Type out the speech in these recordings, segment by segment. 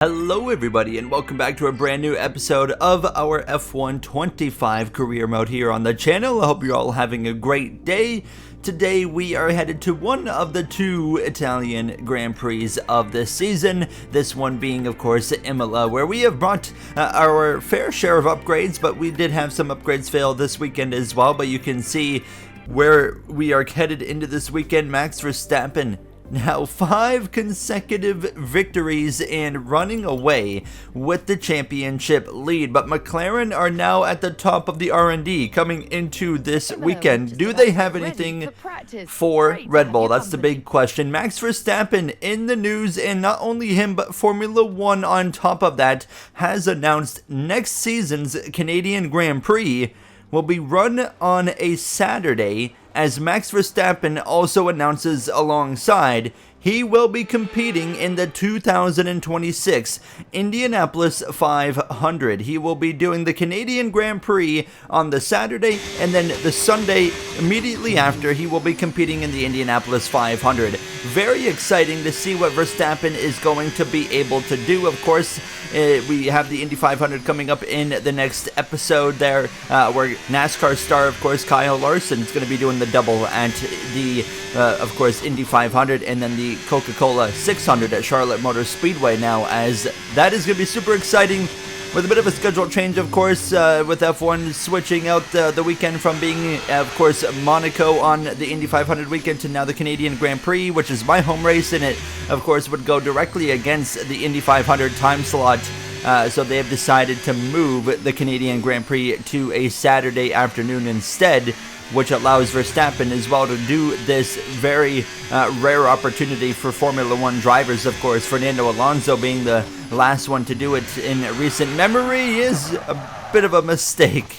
Hello everybody and welcome back to a brand new episode of our F1 25 career mode here on the channel. I hope you're all having a great day. Today we are headed to one of the two Italian Grand Prix of this season, this one being of course Imola, where we have brought our fair share of upgrades, but we did have some upgrades fail this weekend as well. But you can see where we are headed into this weekend. Max Verstappen now 5 consecutive victories and running away with the championship lead. But McLaren are now at the top of the R&D coming into this weekend. Do they have anything for Red Bull? That's the big question. Max Verstappen in the news, and not only him but Formula 1 on top of that has announced next season's Canadian Grand Prix will be run on a Saturday, as Max Verstappen also announces alongside he will be competing in the 2026 Indianapolis 500. He will be doing the Canadian Grand Prix on the Saturday, and then the Sunday immediately after he will be competing in the Indianapolis 500. Very exciting to see what Verstappen is going to be able to do. Of course, we have the Indy 500 coming up in the next episode there, where NASCAR star, of course, Kyle Larson is going to be doing the double at the, of course, Indy 500, and then the Coca-Cola 600 at Charlotte Motor Speedway now, as that is going to be super exciting, with a bit of a schedule change, of course, with F1 switching out the weekend from being, of course, Monaco on the Indy 500 weekend to now the Canadian Grand Prix, which is my home race, and it, of course, would go directly against the Indy 500 time slot. So they have decided to move the Canadian Grand Prix to a Saturday afternoon instead, which allows Verstappen as well to do this very rare opportunity for Formula 1 drivers. Of course, Fernando Alonso being the last one to do it in recent memory is a bit of a mistake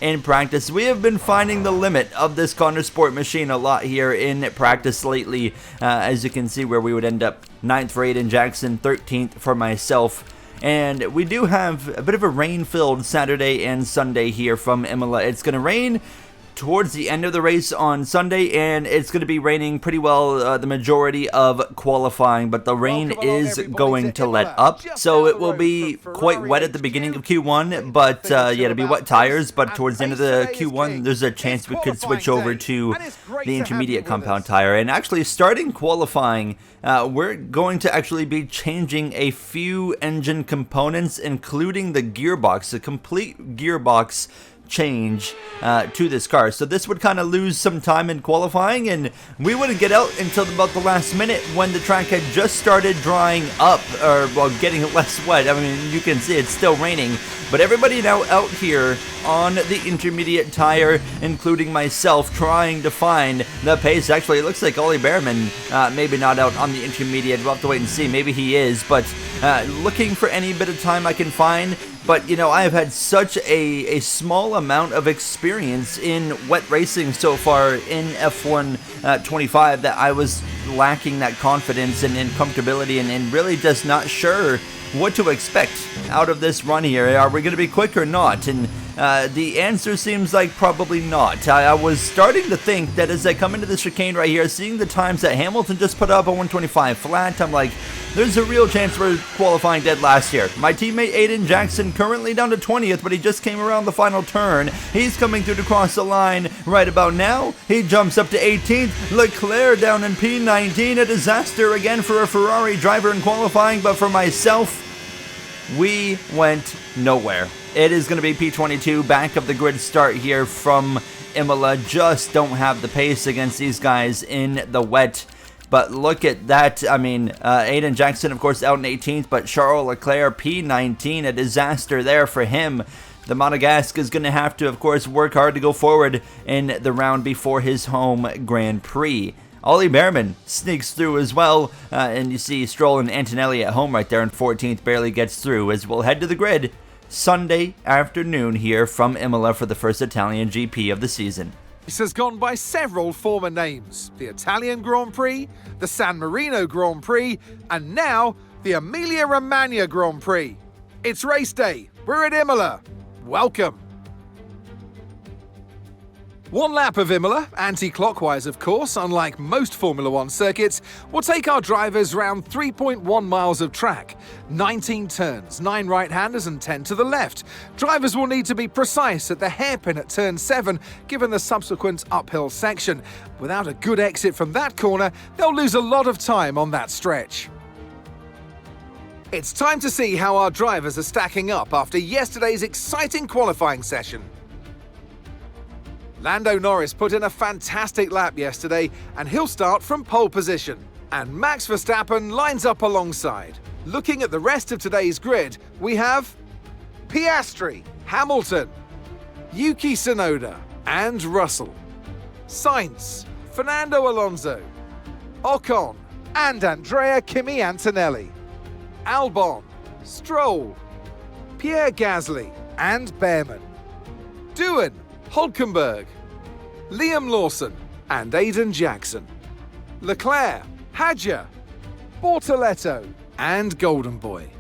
in practice. We have been finding the limit of this Connor Sport machine a lot here in practice lately, as you can see, where we would end up 9th for Aiden Jackson, 13th for myself. And we do have a bit of a rain-filled Saturday and Sunday here from Imola. It's going to rain towards the end of the race on Sunday, and it's going to be raining pretty well the majority of qualifying, but the rain is going to let up, so it will be quite wet at the beginning of Q1, but yeah, it'll be wet tires, but towards the end of the Q1, there's a chance we could switch over to the intermediate compound tire. And actually, starting qualifying, we're going to actually be changing a few engine components, including the gearbox, a complete gearbox change to this car. So this would kind of lose some time in qualifying, and we wouldn't get out until about the last minute when the track had just started drying up, or well, getting less wet. I mean, you can see it's still raining, but everybody now out here on the intermediate tire, including myself, trying to find the pace. Actually, it looks like Ollie Behrman maybe not out on the intermediate. We'll have to wait and see. Maybe he is, but looking for any bit of time I can find. But, you know, I have had such a small amount of experience in wet racing so far in F1 25 that I was lacking that confidence and comfortability, and really just not sure what to expect out of this run here. Are we going to be quick or not? And the answer seems like probably not. I was starting to think that as I come into the chicane right here, seeing the times that Hamilton just put up a 125 flat, I'm like, there's a real chance we're qualifying dead last year. My teammate Aiden Jackson currently down to 20th, but he just came around the final turn. He's coming through to cross the line right about now. He jumps up to 18th. Leclerc down in P19. A disaster again for a Ferrari driver in qualifying, but for myself, we went nowhere. It is going to be P22, back of the grid start here from Imola. Just don't have the pace against these guys in the wet. But look at that. I mean, Aiden Jackson, of course, out in 18th, but Charles Leclerc, P19, a disaster there for him. The Monegasque is going to have to, of course, work hard to go forward in the round before his home Grand Prix. Ollie Behrman sneaks through as well, and you see Stroll and Antonelli at home right there in 14th, barely gets through, as we'll head to the grid Sunday afternoon here from Imola for the first Italian GP of the season. This has gone by several former names: the Italian Grand Prix, the San Marino Grand Prix, and now the Emilia-Romagna Grand Prix. It's race day. We're at Imola. Welcome. One lap of Imola, anti-clockwise of course, unlike most Formula One circuits, will take our drivers round 3.1 miles of track. 19 turns, 9 right-handers and 10 to the left. Drivers will need to be precise at the hairpin at turn 7, given the subsequent uphill section. Without a good exit from that corner, they'll lose a lot of time on that stretch. It's time to see how our drivers are stacking up after yesterday's exciting qualifying session. Lando Norris put in a fantastic lap yesterday, and he'll start from pole position. And Max Verstappen lines up alongside. Looking at the rest of today's grid, we have Piastri, Hamilton, Yuki Tsunoda, and Russell, Sainz, Fernando Alonso, Ocon, and Andrea Kimi Antonelli, Albon, Stroll, Pierre Gasly, and Behrman, Doohan, Hulkenberg, Liam Lawson, and Aiden Jackson, Leclerc, Hadjar, Bortoletto, and Golden Boy.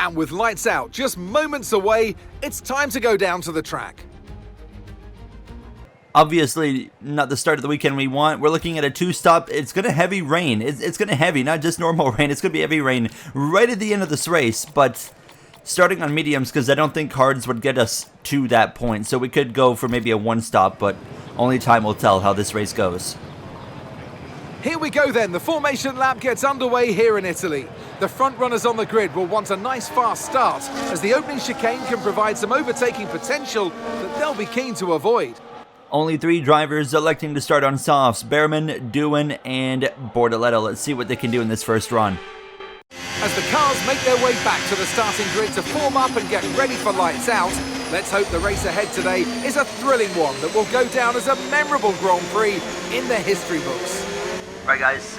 And with lights out just moments away, it's time to go down to the track. Obviously, not the start of the weekend we want. We're looking at a 2-stop. It's going to heavy rain. It's going to heavy, not just normal rain. It's going to be heavy rain right at the end of this race, but starting on mediums because I don't think hards would get us to that point. So we could go for maybe a 1-stop, but only time will tell how this race goes. Here we go then, the formation lap gets underway here in Italy. The front runners on the grid will want a nice fast start, as the opening chicane can provide some overtaking potential that they'll be keen to avoid. Only 3 drivers electing to start on softs: Behrman, Doohan, and Bortoletto. Let's see what they can do in this first run. As the cars make their way back to the starting grid to form up and get ready for lights out, let's hope the race ahead today is a thrilling one that will go down as a memorable Grand Prix in the history books. Right guys,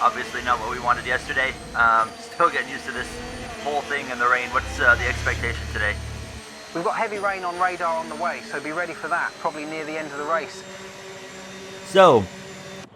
obviously not what we wanted yesterday. Still getting used to this whole thing in the rain. What's the expectation today? We've got heavy rain on radar on the way, so be ready for that, probably near the end of the race. So,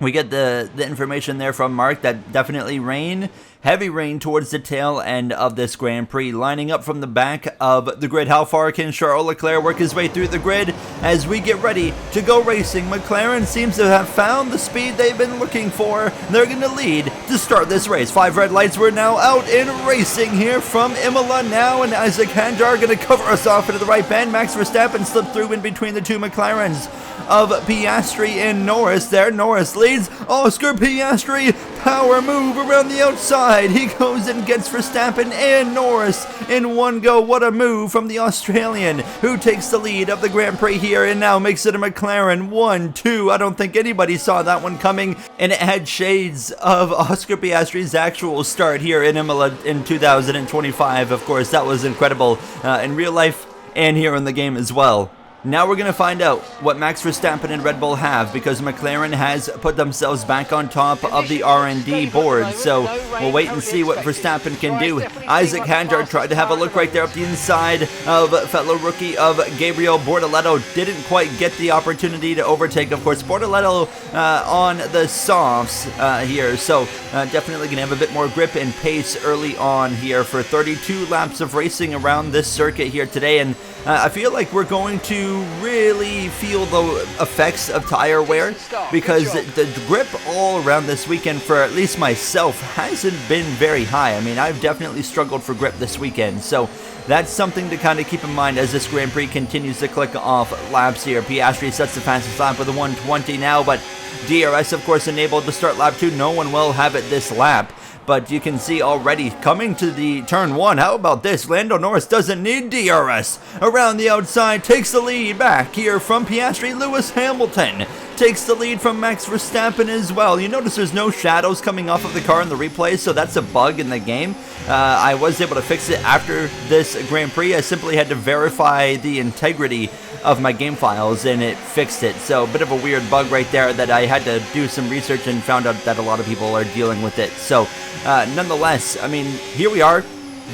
we get the information there from Mark that definitely rain, heavy rain towards the tail end of this Grand Prix. Lining up from the back of the grid, how far can Charles Leclerc work his way through the grid as we get ready to go racing? McLaren seems to have found the speed they've been looking for. They're going to lead to start this race. 5 red lights, we're now out in racing here from Imola now, and Isaac Hadjar going to cover us off into the right bend. Max Verstappen slipped through in between the 2 McLarens of Piastri and Norris there. Norris leads. Oscar Piastri, power move around the outside. He goes and gets Verstappen and Norris in one go. What a move from the Australian, who takes the lead of the Grand Prix here and now makes it a McLaren 1-2. I don't think anybody saw that one coming, and it had shades of Oscar Piastri's actual start here in Imola in 2025. Of course, that was incredible in real life and here in the game as well. Now we're going to find out what Max Verstappen and Red Bull have, because McLaren has put themselves back on top of the R&D board. So we'll wait and see what Verstappen can do. Isaac Hadjar tried to have a look right there up the inside of fellow rookie of Gabriel Bortoletto. Didn't quite get the opportunity to overtake. Of course, Bortoletto on the softs here. So definitely going to have a bit more grip and pace early on here for 32 laps of racing around this circuit here today. And I feel like we're going to really feel the effects of tire wear, because the grip all around this weekend, for at least myself, hasn't been very high. I mean, I've definitely struggled for grip this weekend, so that's something to kind of keep in mind as this Grand Prix continues to click off laps here. Piastri sets the fastest lap with a 1:20 now, but DRS, of course, enabled to start lap 2. No one will have it this lap. But you can see already coming to the turn 1. How about this? Lando Norris doesn't need DRS. Around the outside, takes the lead back here from Piastri. Lewis Hamilton takes the lead from Max Verstappen as well. You notice there's no shadows coming off of the car in the replay, so that's a bug in the game. I was able to fix it after this Grand Prix. I simply had to verify the integrity of my game files, and it fixed it. So a bit of a weird bug right there that I had to do some research and found out that a lot of people are dealing with it. So nonetheless, I mean, here we are,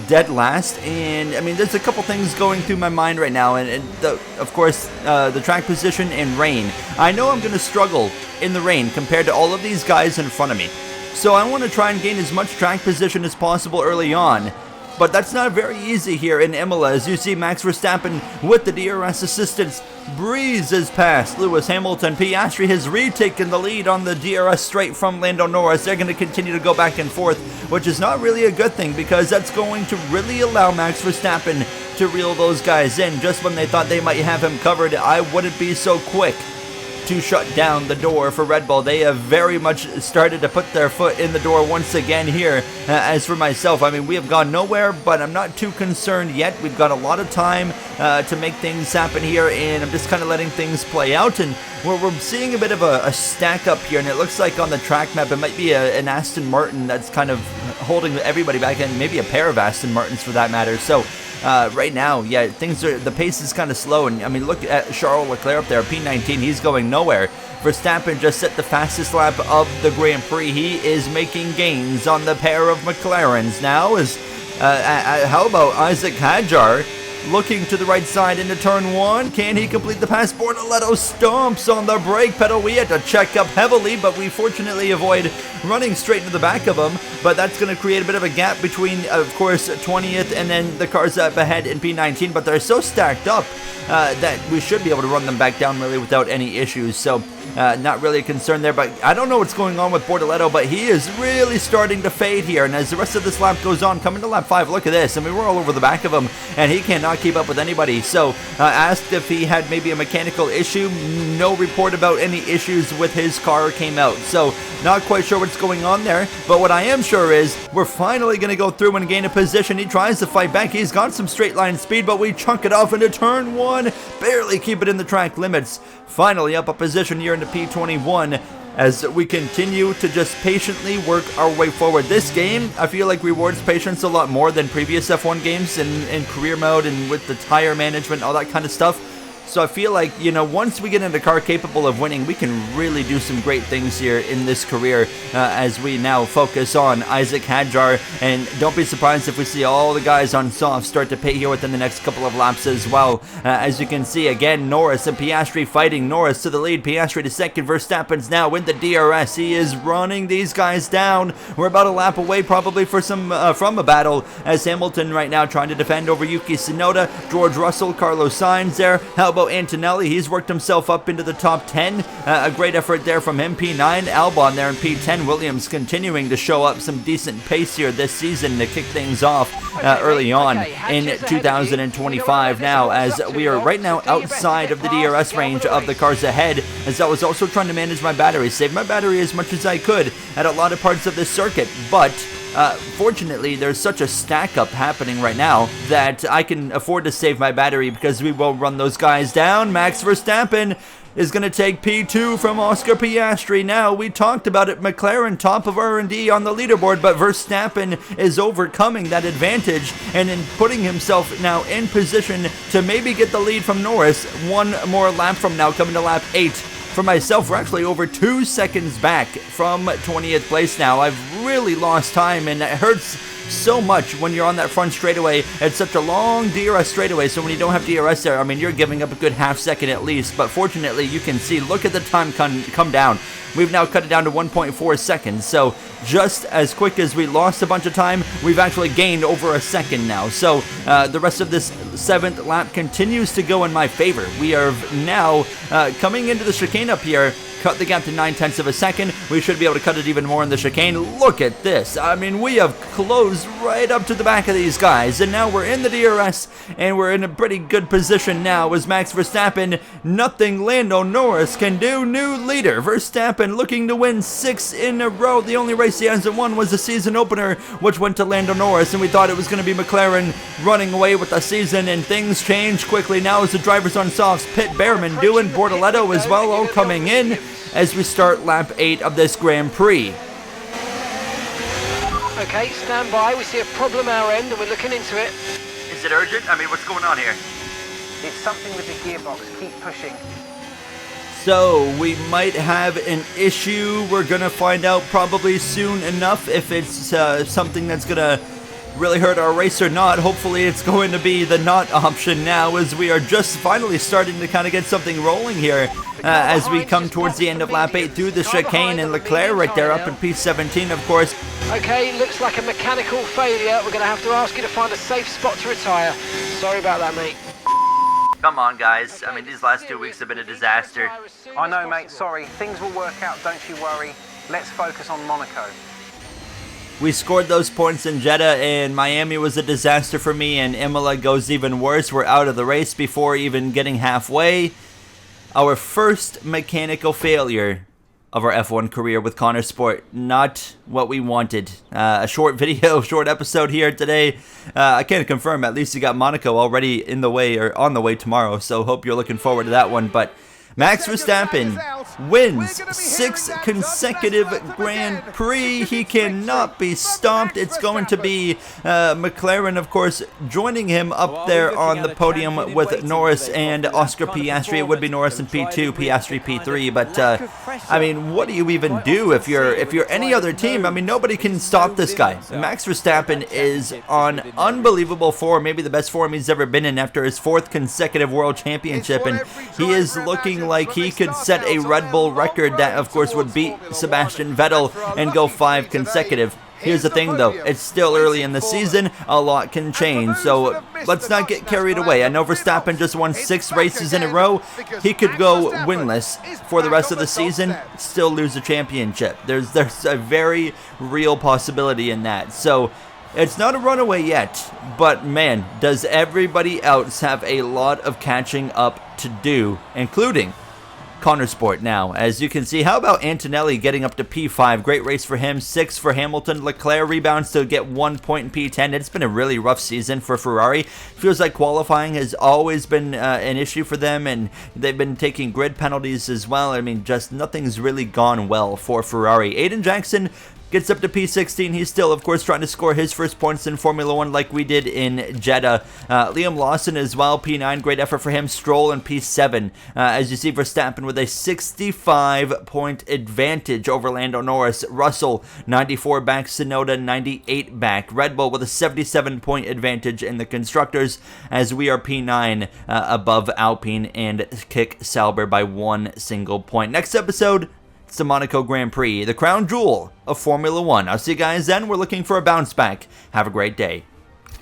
dead last, and I mean, there's a couple things going through my mind right now, and of course, the track position and rain. I know I'm going to struggle in the rain compared to all of these guys in front of me, so I want to try and gain as much track position as possible early on. But that's not very easy here in Imola, as you see Max Verstappen with the DRS assistance breezes past Lewis Hamilton. Piastri has retaken the lead on the DRS straight from Lando Norris. They're going to continue to go back and forth, which is not really a good thing because that's going to really allow Max Verstappen to reel those guys in. Just when they thought they might have him covered, I wouldn't be so quick to shut down the door for Red Bull. They have very much started to put their foot in the door once again here. As for myself, I mean, we have gone nowhere, but I'm not too concerned yet. We've got a lot of time to make things happen here, and I'm just kind of letting things play out. And we're seeing a bit of a stack up here, and it looks like on the track map it might be an Aston Martin that's kind of holding everybody back, and maybe a pair of Aston Martins for that matter. So right now, yeah, the pace is kind of slow, and I mean, look at Charles Leclerc up there, P19, he's going nowhere. Verstappen just set the fastest lap of the Grand Prix. He is making gains on the pair of McLarens now. How about Isaac Hadjar looking to the right side into turn 1? Can he complete the pass? Bortoletto stomps on the brake pedal. We had to check up heavily, but we fortunately avoid running straight into the back of him. But that's going to create a bit of a gap between, of course, 20th and then the cars up ahead in P19. But they're so stacked up that we should be able to run them back down really without any issues. So not really a concern there. But I don't know what's going on with Bortoletto, but he is really starting to fade here. And as the rest of this lap goes on, coming to lap 5, look at this. I mean, we're all over the back of him, and he cannot keep up with anybody. So asked if he had maybe a mechanical issue. No report about any issues with his car came out. So not quite sure what's going on there. But what I am sure is we're finally going to go through and gain a position. He tries to fight back. He's got some straight line speed, but we chunk it off into turn 1. Barely keep it in the track limits. Finally up a position here into P21 as we continue to just patiently work our way forward. This game, I feel like rewards patience a lot more than previous F1 games in career mode and with the tire management, all that kind of stuff. So I feel like, you know, once we get in a car capable of winning, we can really do some great things here in this career as we now focus on Isaac Hadjar. And don't be surprised if we see all the guys on soft start to pay here within the next couple of laps as well. As you can see, again, Norris and Piastri fighting. Norris to the lead, Piastri to second. Verstappen's now in the DRS. He is running these guys down. We're about a lap away probably for from a battle as Hamilton right now trying to defend over Yuki Tsunoda. George Russell, Carlos Sainz there. How about Antonelli? He's worked himself up into the top 10. A great effort there from him. P9, Albon there in P10. Williams continuing to show up some decent pace here this season to kick things off early on in 2025 now, as we are right now outside of the DRS range of the cars ahead, as I was also trying to manage my battery, save my battery as much as I could at a lot of parts of this circuit, but fortunately, there's such a stack up happening right now that I can afford to save my battery because we will run those guys down. Max Verstappen is going to take P2 from Oscar Piastri. Now, we talked about it, McLaren top of R&D on the leaderboard, but Verstappen is overcoming that advantage and in putting himself now in position to maybe get the lead from Norris one more lap from now, coming to lap 8. For myself, we're actually over 2 seconds back from 20th place now. I've really lost time, and it hurts so much when you're on that front straightaway. It's such a long DRS straightaway, so when you don't have DRS there, I mean, you're giving up a good half second at least. But fortunately, you can see, look at the time come down. We've now cut it down to 1.4 seconds. So just as quick as we lost a bunch of time, we've actually gained over a second now. So the rest of this 7th lap continues to go in my favor. We are now coming into the chicane up here. Cut the gap to 9/10 of a second. We should be able to cut it even more in the chicane. Look at this. I mean, we have closed right up to the back of these guys. And now we're in the DRS, and we're in a pretty good position now as Max Verstappen. Nothing Lando Norris can do. New leader. Verstappen looking to win 6 in a row. The only race he hasn't won was the season opener, which went to Lando Norris, and we thought it was going to be McLaren running away with the season, and things change quickly now as the drivers on softs. Pit Behrman doing, Bortoletto as well, all coming in as we start lap 8 of this Grand Prix. Okay, stand by. We see a problem our end and we're looking into it. Is it urgent? I mean, what's going on here? It's something with the gearbox. Keep pushing. So, we might have an issue. We're going to find out probably soon enough if it's something that's going to really hurt our race or not. Hopefully it's going to be the not option now, as we are just finally starting to kind of get something rolling here as we come towards the end of lap 8 through the chicane, and Leclerc right there up in P17, of course. Okay, looks like a mechanical failure. We're going to have to ask you to find a safe spot to retire. Sorry about that, mate. Come on, guys. I mean, these last 2 weeks have been a disaster. I know, mate, sorry. Things will work out, don't you worry. Let's focus on Monaco. We scored those points in Jeddah, and Miami was a disaster for me, and Imola goes even worse. We're out of the race before even getting halfway. Our first mechanical failure of our F1 career with Connor Sport. Not what we wanted. A short video, short episode here today. I can't confirm, at least you got Monaco already in the way, or on the way tomorrow, so hope you're looking forward to that one. But Max Verstappen wins 6 consecutive Grand Prix. He cannot be stopped. It's going to be McLaren, of course, joining him up there on the podium with Norris and Oscar Piastri. It would be Norris in P2, Piastri P3. But I mean, what do you even do if you're any other team? I mean, nobody can stop this guy. Max Verstappen is on unbelievable form, maybe the best form he's ever been in after his 4th consecutive World Championship, and he is looking like he could set a Red Bull record that, of course, would beat Sebastian Vettel and go 5 consecutive. Here's the thing, though. It's still early in the season. A lot can change, so let's not get carried away. I know Verstappen just won 6 races in a row. He could go winless for the rest of the season, still lose the championship. There's a very real possibility in that. So it's not a runaway yet, but man, does everybody else have a lot of catching up to do, including Connor Sport now. As you can see, how about Antonelli getting up to P5? Great race for him. 6 for Hamilton. Leclerc rebounds to get 1 point in P10. It's been a really rough season for Ferrari. Feels like qualifying has always been an issue for them, and they've been taking grid penalties as well. I mean, just nothing's really gone well for Ferrari. Aiden Jackson gets up to P16. He's still, of course, trying to score his first points in Formula 1 like we did in Jeddah. Liam Lawson as well, P9. Great effort for him. Stroll in P7. As you see, Verstappen with a 65-point advantage over Lando Norris. Russell, 94 back. Tsunoda, 98 back. Red Bull with a 77-point advantage in the Constructors, as we are P9 above Alpine and kick Sauber by 1 single point. Next episode, it's the Monaco Grand Prix, the crown jewel of Formula 1. I'll see you guys then. We're looking for a bounce back. Have a great day.